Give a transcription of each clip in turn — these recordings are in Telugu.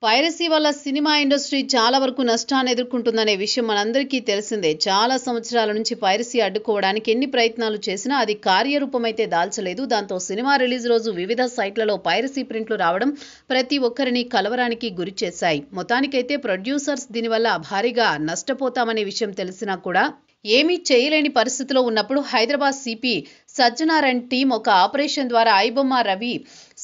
పైరసీ వల్ల సినిమా ఇండస్ట్రీ చాలా వరకు నష్టాన్ని ఎదుర్కొంటుందనే విషయం మనందరికీ తెలిసిందే. చాలా సంవత్సరాల నుంచి పైరసీ అడ్డుకోవడానికి ఎన్ని ప్రయత్నాలు చేసినా అది కార్యరూపమైతే దాల్చలేదు. దాంతో సినిమా రిలీజ్ రోజు వివిధ సైట్లలో పైరసీ ప్రింట్లు రావడం ప్రతి ఒక్కరిని కలవరానికి గురి చేశాయి. మొత్తానికైతే ప్రొడ్యూసర్స్ దీనివల్ల భారీగా నష్టపోతామనే విషయం తెలిసినా కూడా ఏమీ చేయలేని పరిస్థితిలో ఉన్నప్పుడు హైదరాబాద్ సిపి సజ్జనారాయణ టీం ఒక ఆపరేషన్ ద్వారా ఐబొమ్మ రవి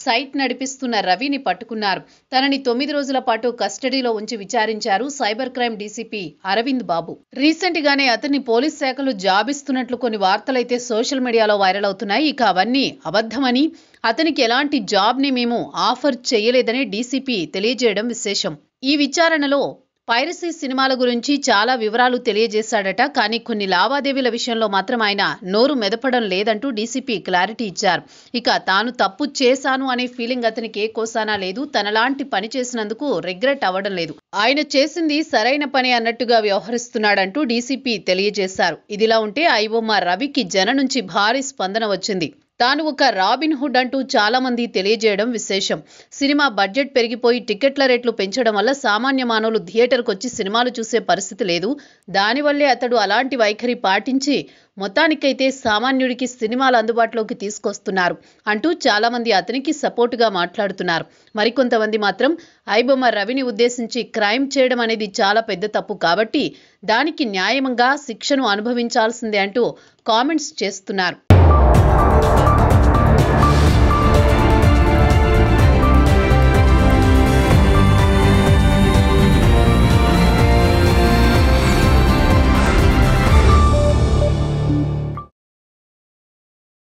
సైట్ నడిపిస్తున్న రవిని పట్టుకున్నారు. తనని 9 రోజుల పాటు కస్టడీలో ఉంచి విచారించారు సైబర్ క్రైమ్ డీసీపీ అరవింద్ బాబు. రీసెంట్ గానే అతన్ని పోలీస్ శాఖలు జాబిస్తున్నట్లు కొన్ని వార్తలైతే సోషల్ మీడియాలో వైరల్ అవుతున్నాయి. ఇక అవన్నీ అబద్ధమని, అతనికి ఎలాంటి జాబ్ ని మేము ఆఫర్ చేయలేదని డీసీపీ తెలియజేయడం విశేషం. ఈ విచారణలో పైరసీ సినిమాల గురించి చాలా వివరాలు తెలియజేశాడట. కానీ కొన్ని లావాదేవీల విషయంలో మాత్రం ఆయన నోరు మెదపడం లేదంటూ డీసీపీ క్లారిటీ ఇచ్చారు. ఇక తాను తప్పు చేశాను అనే ఫీలింగ్ అతనికి ఏ కోసానా లేదు. తనలాంటి పని చేసినందుకు రిగ్రెట్ అవ్వడం లేదు. ఆయన చేసింది సరైన పని అన్నట్టుగా వ్యవహరిస్తున్నాడంటూ డీసీపీ తెలియజేశారు. ఇదిలా ఉంటే ఐబొమ్మ రవికి జనం నుంచి భారీ స్పందన వచ్చింది. తాను ఒక రాబిన్ హుడ్ అంటూ చాలా మంది తెలియజేయడం విశేషం. సినిమా బడ్జెట్ పెరిగిపోయి టికెట్ల రేట్లు పెంచడం వల్ల సామాన్య మానవులు థియేటర్కు వచ్చి సినిమాలు చూసే పరిస్థితి లేదు. దానివల్లే అతడు అలాంటి వైఖరి పాటించి మొత్తానికైతే సామాన్యుడికి సినిమాలు అందుబాటులోకి తీసుకొస్తున్నారు అంటూ చాలా మంది అతనికి సపోర్టుగా మాట్లాడుతున్నారు. మరికొంతమంది మాత్రం ఐబొమ్మ రవిని ఉద్దేశించి క్రైమ్ చేయడం అనేది చాలా పెద్ద తప్పు కాబట్టి దానికి న్యాయంగా శిక్షను అనుభవించాల్సిందే అంటూ కామెంట్స్ చేస్తున్నారు.